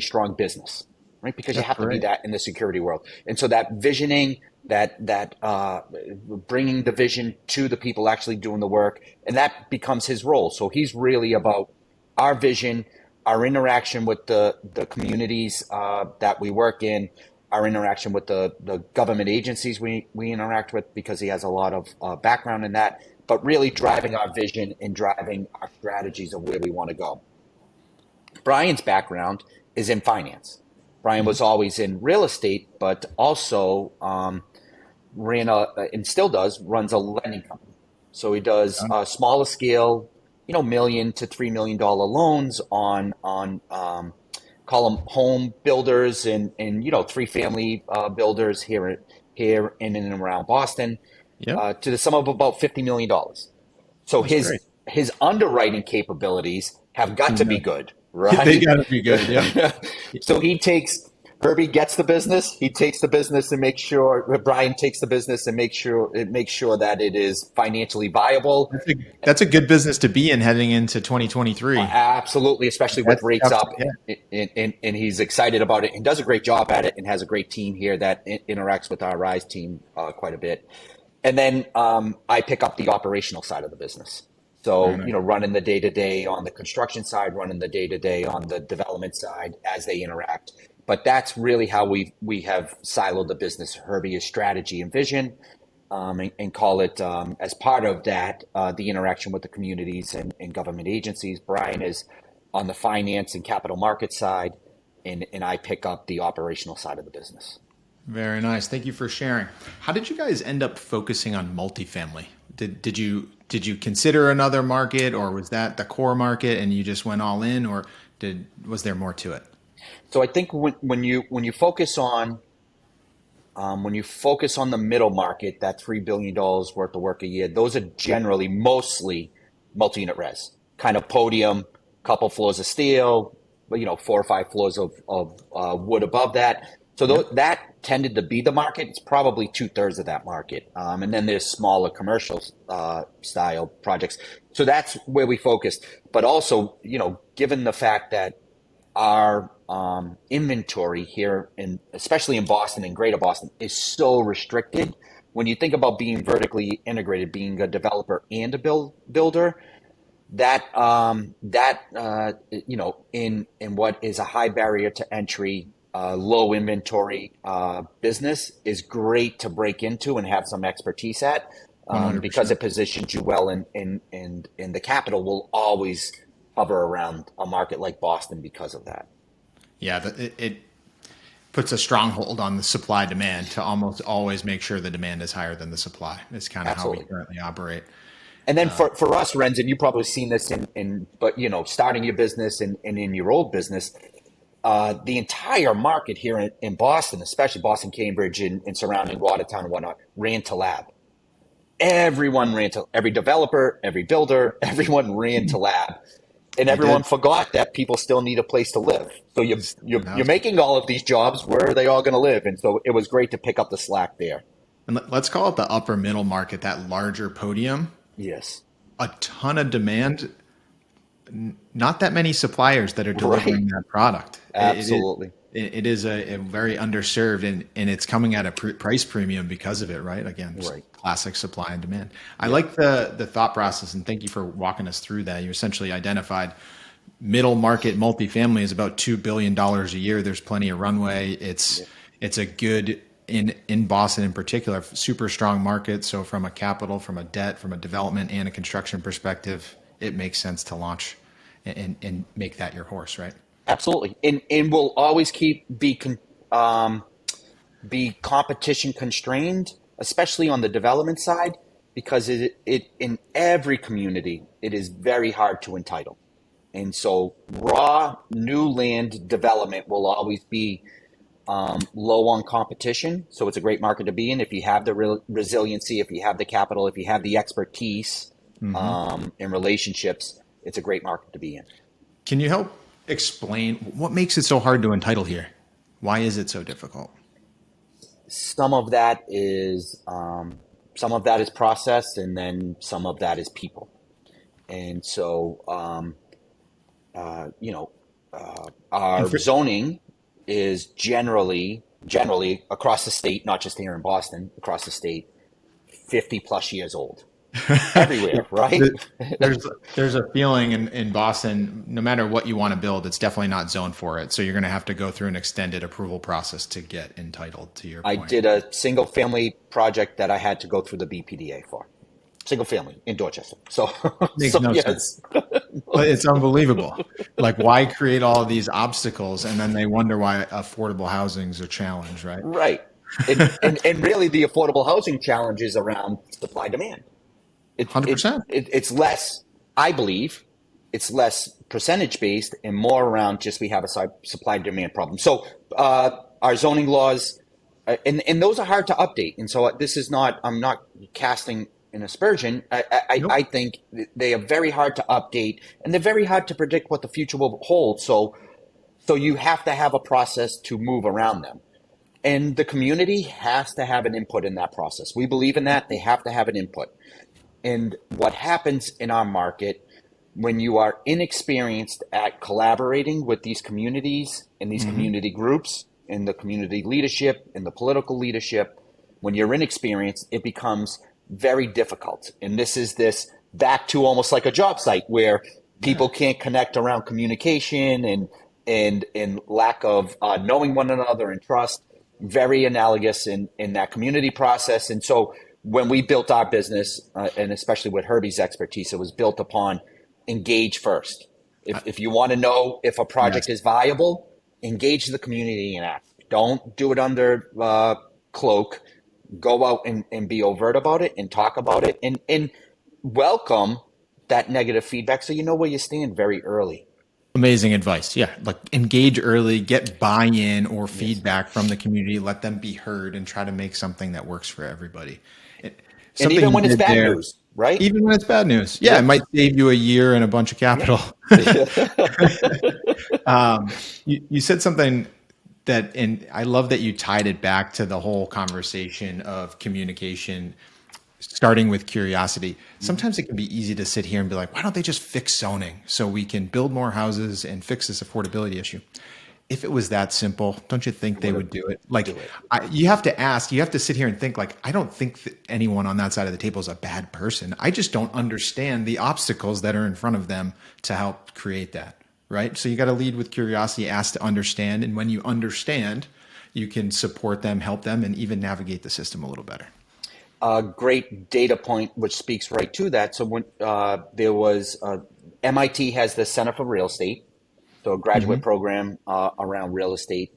strong business, right? Because you That's have to be great. that in the security world. And so that visioning, that bringing the vision to the people actually doing the work, and that becomes his role. So he's really about our vision, our interaction with the communities that we work in, our interaction with the government agencies we interact with, because he has a lot of background in that, but really driving our vision and driving our strategies of where we want to go. Brian's background is in finance. Brian Mhm. was always in real estate, but also ran and still runs a lending company. So he does smaller scale, million to $3 million loans on call them home builders and 3 family builders here in and around Boston, Yep. to the sum of about $50 million. So That's great. his underwriting capabilities have got to be Yeah. good, They right? got to be good. Yep. So Herbie gets the business. He takes the business and makes sure Brian takes the business and makes sure that it is financially viable. That's a good business to be in heading into 2023. Absolutely, especially with That's rates tough up, to get. and he's excited about it and does a great job at it and has a great team here that interacts with our Rise team quite a bit. And then I pick up the operational side of the business. Very So, nice. running the day to day on the construction side, running the day to day on the development side as they interact. But that's really how we have siloed the business. Herbie is strategy and vision, and call it as part of that the interaction with the communities and government agencies. Brian is on the finance and capital market side, and I pick up the operational side of the business. Very nice. Thank you for sharing. How did you guys end up focusing on multifamily? Did you consider another market, or was that the core market and you just went all in, or was there more to it? So I think when you focus on the middle market, that $3 billion worth of work a year, those are generally mostly multi-unit res, kind of podium, couple floors of steel, 4 or 5 floors of wood above that. So Yep. that tended to be the market. It's probably 2/3 of that market. And then there's smaller commercial style projects. So that's where we focused. But also, given the fact that our inventory here, especially in Boston and Greater Boston, is so restricted. When you think about being vertically integrated, being a developer and a builder, in what is a high barrier to entry, low inventory business is great to break into and have some expertise at, because 100%. it positions you well, and the capital will always hover around a market like Boston because of that. Yeah, it puts a stronghold on the supply demand to almost always make sure the demand is higher than the supply. It's kind of how we Absolutely. currently operate. And then for us, Renz, and you probably seen this but starting your business and in your old business, the entire market here in Boston, especially Boston, Cambridge, and surrounding Watertown and whatnot, ran to lab. Everyone ran to every developer, every builder, everyone ran to lab. And They everyone did. forgot that people still need a place to live. So you're That's- making all of these jobs. Where are they all going to live? And so it was great to pick up the slack there. And let's call it the upper middle market, that larger podium. Yes. A ton of demand, not that many suppliers that are Right. delivering that product. Absolutely. It is a very underserved, and it's coming at a price premium because of it, right? Again, just Right. classic supply and demand. I Yeah. like the thought process, and thank you for walking us through that. You essentially identified middle market multifamily is about $2 billion a year. There's plenty of runway. Yeah. It's a good in Boston in particular, super strong market. So from a capital, from a debt, from a development and a construction perspective, it makes sense to launch and make that your horse, right? Absolutely. And we'll always be competition constrained, especially on the development side, because it in every community it is very hard to entitle. And so raw new land development will always be low on competition. So it's a great market to be in if you have the resiliency, if you have the capital, if you have the expertise Mm-hmm. in relationships. It's a great market to be in. Can you help explain what makes it so hard to entitle here? Why is it so difficult? Some of that is process, and then some of that is people. And so And our for, zoning is generally across the state, not just here in Boston, across the state, 50 plus years old everywhere, right? there's there's a feeling in Boston, no matter what you want to build, it's definitely not zoned for it. So you're going to have to go through an extended approval process to get entitled. To your I point, did a single family project that I had to go through the BPDA for. Single family in Dorchester. So, makes no sense. yes, But it's unbelievable. Like, why create all of these obstacles, and then they wonder why affordable housing is a challenge, right? right. And really, the affordable housing challenge is around supply demand. It, it, 100%. it's less, I believe, it's less percentage based and more around just we have a supply demand problem. So our zoning laws, and those are hard to update. And so this is not, I'm not casting an aspersion. Nope. I think they are very hard to update, and they're very hard to predict what the future will hold. So you have to have a process to move around them. And the community has to have an input in that process. We believe in that. They have to have an input. And what happens in our market when you are inexperienced at collaborating with these communities and these Mm-hmm. community groups and the community leadership and the political leadership, when you're inexperienced, it becomes very difficult. And this back to almost like a job site where Yeah. people can't connect around communication and lack of knowing one another and trust. Very analogous in that community process. And so when we built our business, and especially with Herby's expertise, it was built upon engage first. If you want to know if a Yes. project is viable, engage the community and ask. Don't do it under cloak. Go out and be overt about it and talk about it and welcome that negative feedback so you know where you stand very early. Amazing advice. Yeah. Like engage early, get buy-in or Yes. feedback from the community, let them be heard and try to make something that works for everybody. It, And something even you when it's did bad there, news, right? even when it's bad news. Yeah. It Yep. might save you a year and a bunch of Yep. capital. You said something that, and I love that you tied it back to the whole conversation of communication, starting with curiosity. Mhm. Sometimes it can be easy to sit here and be like, why don't they just fix zoning so we can build more houses and fix this affordability issue? If it was that simple, don't you think It they would would have do it? Like, do it. you have to ask, you have to sit here and think, like, I don't think that anyone on that side of the table is a bad person. I just don't understand the obstacles that are in front of them to help create that. Right. So you got to lead with curiosity, ask to understand. And when you understand, you can support them, help them, and even navigate the system a little better. A great data point which speaks right to that. So when there was MIT has the Center for Real Estate, so a graduate Hmm. program around real estate.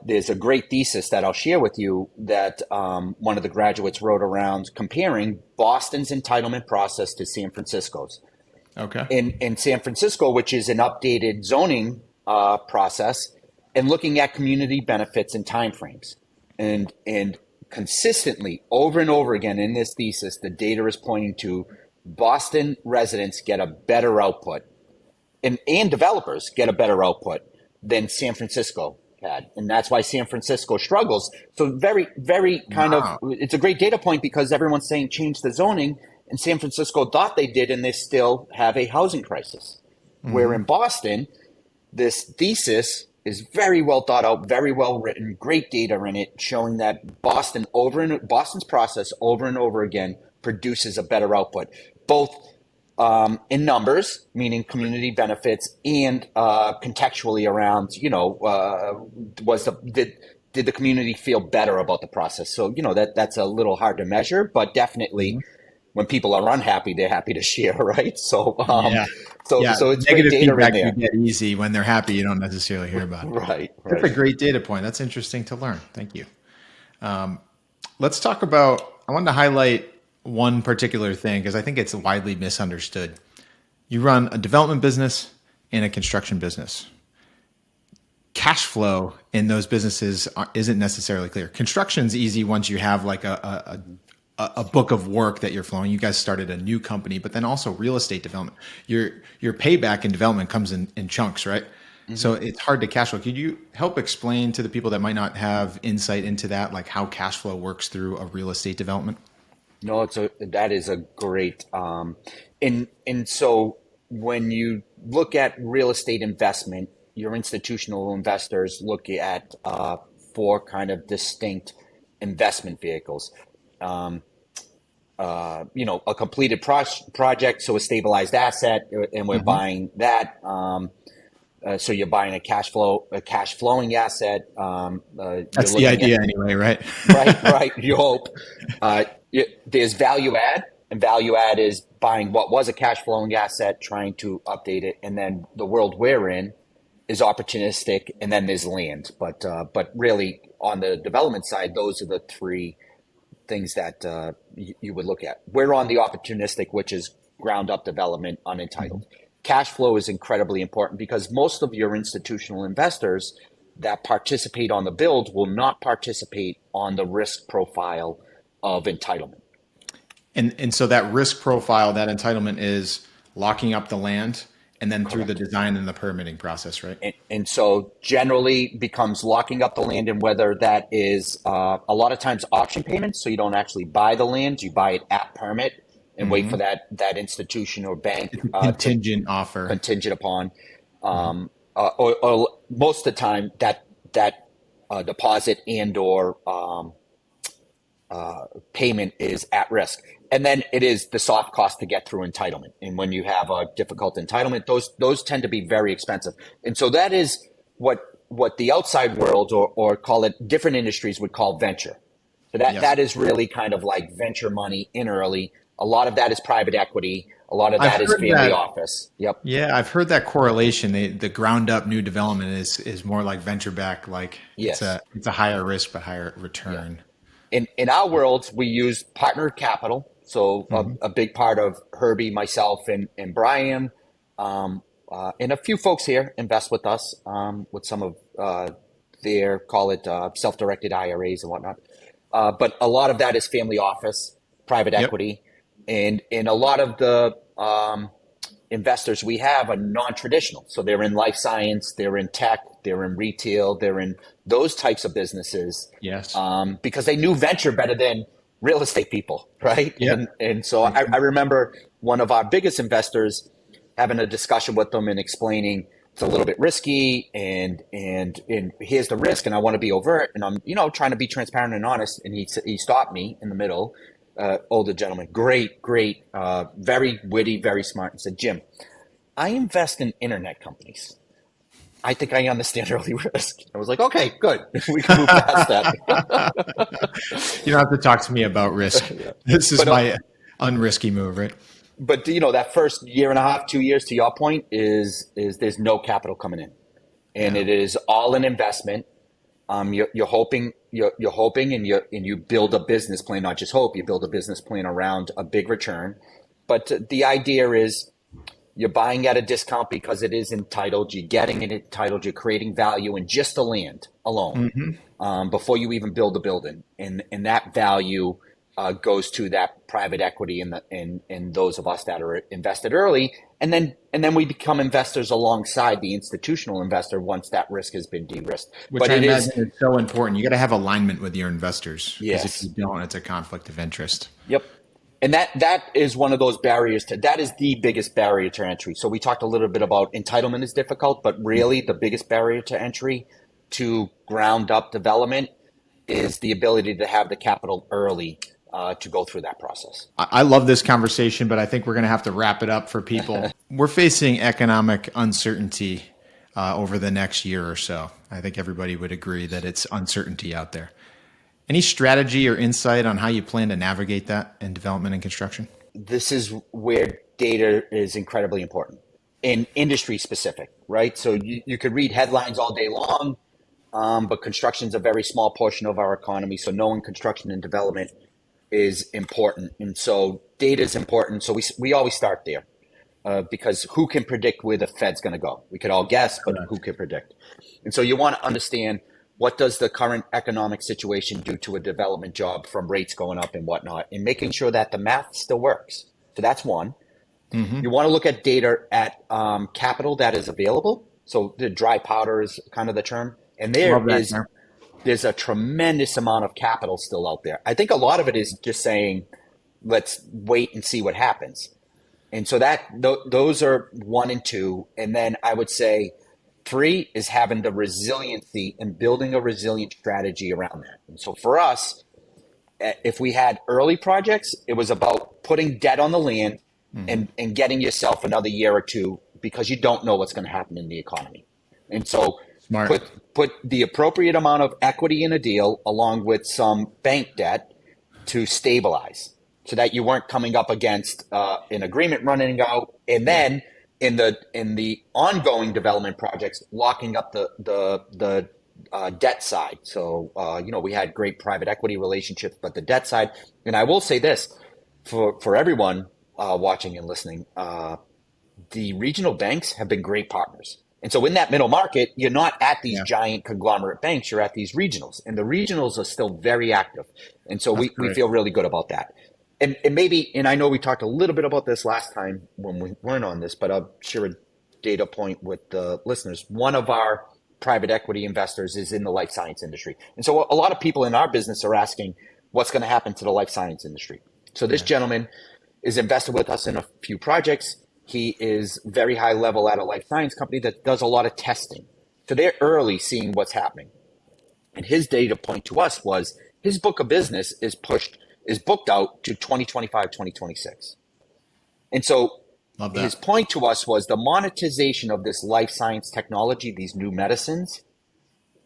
There's a great thesis that I'll share with you that one of the graduates wrote around comparing Boston's entitlement process to San Francisco's. Okay. In San Francisco, which is an updated zoning process, and looking at community benefits and timeframes. And consistently, over and over again in this thesis, the data is pointing to Boston residents get a better output and developers get a better output than San Francisco had. And that's why San Francisco struggles. So very, very kind of, Wow. it's a great data point because everyone's saying change the zoning and San Francisco thought they did, and they still have a housing crisis. Where Hmm. in Boston, this thesis is very well thought out, very well written, great data in it, showing that Boston's process over and over again produces a better output, both in numbers, meaning community benefits, and contextually around, was the did the community feel better about the process? So that's a little hard to measure, but definitely when people are unhappy, they're happy to share, right? So Yeah. Yeah. so it's great Negative data in feedback you there. get easy. When they're happy, you don't necessarily hear about it. Right, That's right. a great data point. That's interesting to learn. Thank you. Let's talk about, I wanted to highlight one particular thing because I think it's widely misunderstood. You run a development business and a construction business. Cash flow in those businesses isn't necessarily clear. Construction's easy once you have like a book of work that you're flowing. You guys started a new company, but then also real estate development. Your payback in development comes in chunks, right? Mm-hmm. So it's hard to cash flow. Could you help explain to the people that might not have insight into that, like how cash flow works through a real estate development? No, that is a great and so when you look at real estate investment, your institutional investors look at four kind of distinct investment vehicles. Um, a completed project, so a stabilized asset, and we're Hmm. buying that. So you're buying a cash flowing asset. You're That's the looking at idea anyway, right? right, right. You hope. There's value add, and value add is buying what was a cash flowing asset, trying to update it, and then the world we're in is opportunistic, and then there's land. But really, on the development side, those are the three things that you would look at. We're on the opportunistic, which is ground up development, Mhm. unentitled. Cash flow is incredibly important because most of your institutional investors that participate on the build will not participate on the risk profile of entitlement. And so that risk profile, that entitlement is locking up the land and then through the Correct. design and the permitting process, right? And so generally becomes locking up the land, and whether that is a lot of times option payments, so you don't actually buy the land, you buy it at permit and wait for Hmm. that institution or bank It's a to contingent offer. contingent upon, Mhm. or most of the time that deposit and or payment is at risk. And then it is the soft cost to get through entitlement. And when you have a difficult entitlement, those tend to be very expensive. And so that is what the outside world or call it different industries would call venture. So that Yes. that is really kind of like venture money in early. A lot of that is private equity. A lot of I've that is heard family that. office. Yep. Yeah, I've heard that correlation. The ground up new development is more like venture back. Like Yes. it's a higher risk but higher Yeah. return. In our world, we use partnered capital. So Hmm. a big part of Herby, myself, and Brian, and a few folks here invest with us with some of their, call it self-directed IRAs and whatnot. But a lot of that is family office, private Yep. equity, and a lot of the investors we have are non-traditional. So they're in life science, they're in tech, they're in retail, they're in those types of businesses Yes. because they knew venture better than real estate people, right? Yep. And so I remember one of our biggest investors having a discussion with them and explaining it's a little bit risky and here's the risk and I want to be overt and I'm trying to be transparent and honest and he stopped me in the middle, older gentleman, great, very witty, very smart, and said, Jim, I invest in internet companies. I think I understand early risk. I was like, okay, good. We can move past that. You don't have to talk to me about risk. Yeah. This is But my unrisky move, right? that first year and a half, 2 years, to your point, is there's no capital coming in, and Yeah. it is all an investment. You're hoping, and you build a business plan, not just hope. You build a business plan around a big return, but the idea is you're buying at a discount because it is entitled. You're getting it entitled. You're creating value in just the land alone before you even build the building, and that value goes to that private equity and those of us that are invested early, and then we become investors alongside the institutional investor once that risk has been de-risked. Which But I it imagine is is so important. You got to have alignment with your investors because if you yes, don't, it's a conflict of interest. yep. And that is one of those barriers that is the biggest barrier to entry. So we talked a little bit about entitlement is difficult, but really the biggest barrier to entry to ground up development is the ability to have the capital early to go through that process. I love this conversation, but I think we're going to have to wrap it up for people. We're facing economic uncertainty over the next year or so. I think everybody would agree that it's uncertainty out there. Any strategy or insight on how you plan to navigate that in development and construction? This is where data is incredibly important and industry specific, right? So you could read headlines all day long, but construction is a very small portion of our economy. So knowing construction and development is important. And so data is important. So we always start there because who can predict where the Fed's going to go? We could all guess, but who can predict? And so you want to understand what does the current economic situation do to a development job from rates going up and whatnot, and making sure that the math still works. So that's one. You want to look at data at capital that is available. So the dry powder is kind of the term. And Love that term. there's a tremendous amount of capital still out there. I think a lot of it is just saying, let's wait and see what happens. And so those are one and two. And then I would say three is having the resiliency and building a resilient strategy around that. And so for us, if we had early projects, it was about putting debt on the land and getting yourself another year or two because you don't know what's going to happen in the economy. And so Smart. put the appropriate amount of equity in a deal along with some bank debt to stabilize so that you weren't coming up against an agreement running out. And then in the ongoing development projects, locking up the debt side. So, we had great private equity relationships, but the debt side, and I will say this for everyone watching and listening, the regional banks have been great partners. And so in that middle market, you're not at these giant conglomerate banks, you're at these regionals, and the regionals are still very active. And so we feel really good about that. And I know we talked a little bit about this last time when we weren't on this, but I'll share a data point with the listeners. One of our private equity investors is in the life science industry. And so a lot of people in our business are asking what's going to happen to the life science industry. So this gentleman is invested with us in a few projects. He is very high level at a life science company that does a lot of testing. So they're early seeing what's happening. And his data point to us was his book of business is booked out to 2025, 2026. And so his point to us was the monetization of this life science technology, these new medicines,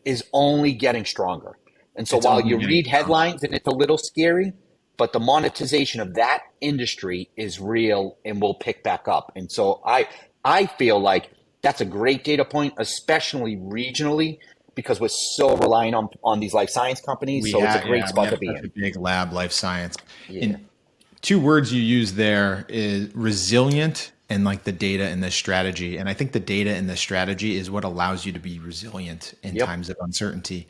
is only getting stronger. And so while you read headlines and it's a little scary, but the monetization of that industry is real and will pick back up. And so I feel like that's a great data point, especially regionally, because we're so reliant on these life science companies. So it's a great We spot have to be such a in. big lab, life science. Yeah. And two words you use there is resilient and like the data and the strategy. And I think the data and the strategy is what allows you to be resilient in Yep. times of uncertainty.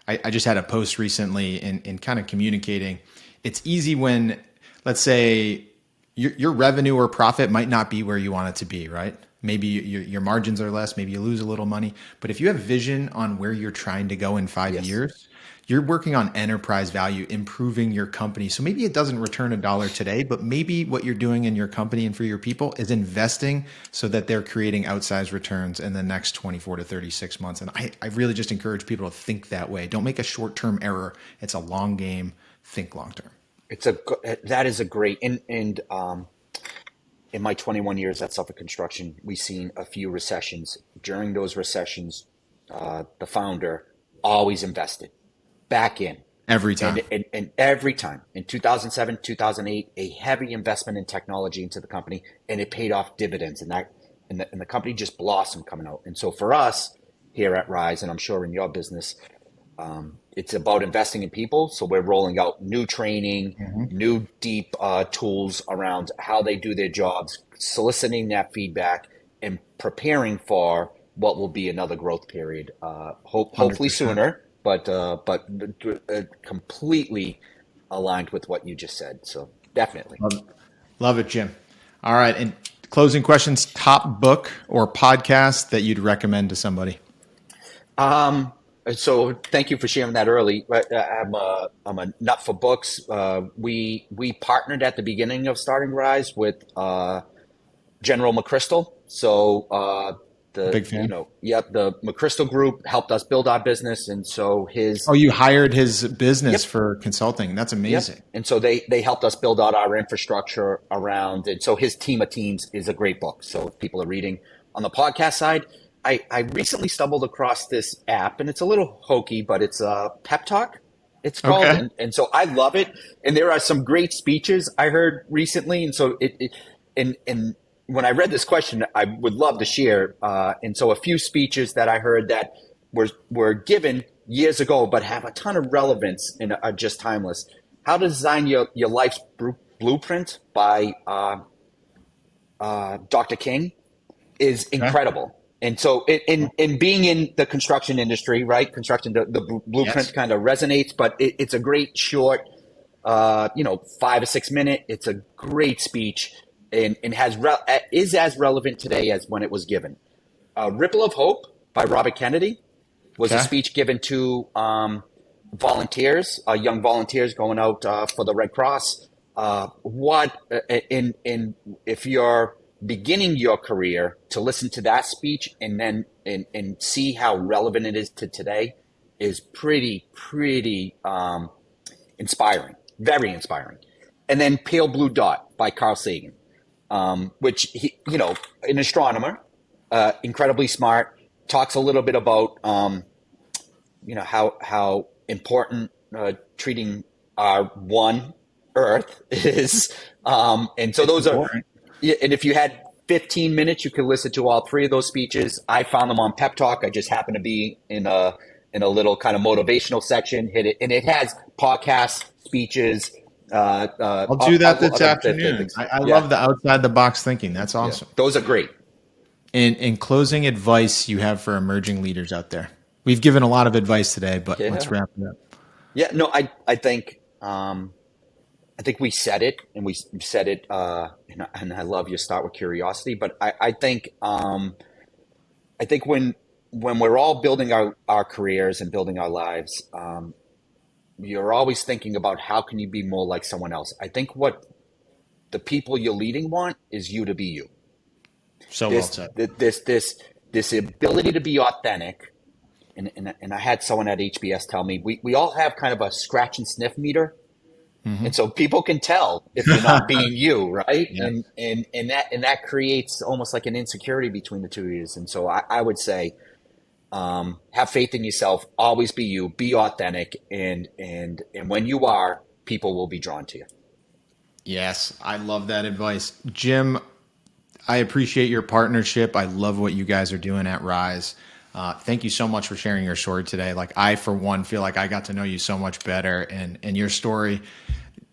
I just had a post recently in kind of communicating. It's easy when, let's say, your revenue or profit might not be where you want it to be, right? Maybe your margins are less, maybe you lose a little money. But if you have vision on where you're trying to go in 5 years, you're working on enterprise value, improving your company. So maybe it doesn't return a dollar today, but maybe what you're doing in your company and for your people is investing so that they're creating outsized returns in the next 24 to 36 months. And I really just encourage people to think that way. Don't make a short-term error. It's a long game. Think long-term. That is a great, and in my 21 years at Suffolk Construction, we've seen a few recessions. During those recessions, the founder always invested back in. Every time. And every time in 2007, 2008, a heavy investment in technology into the company, and it paid off dividends, and the company just blossomed coming out. And so for us here at Rise, and I'm sure in your business, it's about investing in people. So we're rolling out new training, new deep tools around how they do their jobs, soliciting that feedback, and preparing for what will be another growth period. Hopefully 100%. sooner, but completely aligned with what you just said. So definitely. Love it, Jim. All right. And closing questions, top book or podcast that you'd recommend to somebody? So thank you for sharing that early. But I'm a nut for books. We partnered at the beginning of starting Rise with General McChrystal. So Big fan. the McChrystal Group helped us build our business, and so his. Oh, you hired his business Yep. for consulting. That's amazing. Yep. And so they helped us build out our infrastructure around it. So his Team of Teams is a great book. So if people are reading on the podcast side, I recently stumbled across this app, and it's a little hokey, but it's Pep Talk. It's called, Okay. and so I love it. And there are some great speeches I heard recently, and so and when I read this question, I would love to share. And so a few speeches that I heard that were given years ago, but have a ton of relevance and are just timeless. How to Design Your Life's Blueprint by Dr. King is incredible. And so in being in the construction industry, right? Construction, the blueprint Yes. kind of resonates, but it's a great short, 5 or 6 minute. It's a great speech and is as relevant today as when it was given. Ripple of Hope by Robert Kennedy was a Okay. speech given to volunteers, young volunteers going out for the Red Cross. If you're beginning your career, to listen to that speech and then and see how relevant it is to today is pretty inspiring, very inspiring. And then Pale Blue Dot by Carl Sagan, which an astronomer, incredibly smart, talks a little bit about how important treating our one Earth is, and so those important. and if you had 15 minutes, you could listen to all three of those speeches. I found them on Pep Talk. I just happened to be in a little kind of motivational section, hit it, and it has podcasts, speeches. I'll do that this afternoon. I love the outside the box thinking. That's awesome. Yeah. Those are great. In closing advice you have for emerging leaders out there. We've given a lot of advice today, but let's wrap it up. Yeah, no, I think we said it, and we said it, and I love you start with curiosity, but I think when we're all building our careers and building our lives, you're always thinking about how can you be more like someone else. I think what the people you're leading want is you to be you. So well said. This ability to be authentic. And I had someone at HBS tell me, we all have kind of a scratch and sniff meter. Mm-hmm. And so people can tell if you're not being you, right? Yeah. And that creates almost like an insecurity between the two of you. And so I would say, have faith in yourself, always be you, be authentic. And when you are, people will be drawn to you. Yes, I love that advice. Jim, I appreciate your partnership. I love what you guys are doing at Rise. Thank you so much for sharing your story today. Like, I, for one, feel like I got to know you so much better, and your story.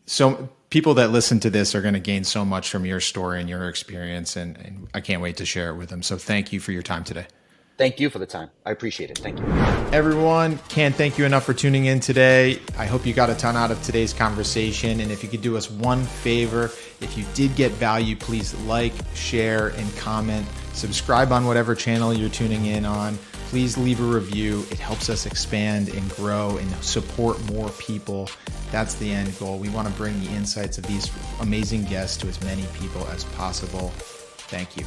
So people that listen to this are going to gain so much from your story and your experience, and I can't wait to share it with them. So thank you for your time today. Thank you for the time. I appreciate it. Thank you. Everyone, can't thank you enough for tuning in today. I hope you got a ton out of today's conversation. And if you could do us one favor, if you did get value, please like, share, and comment. Subscribe on whatever channel you're tuning in on. Please leave a review. It helps us expand and grow and support more people. That's the end goal. We want to bring the insights of these amazing guests to as many people as possible. Thank you.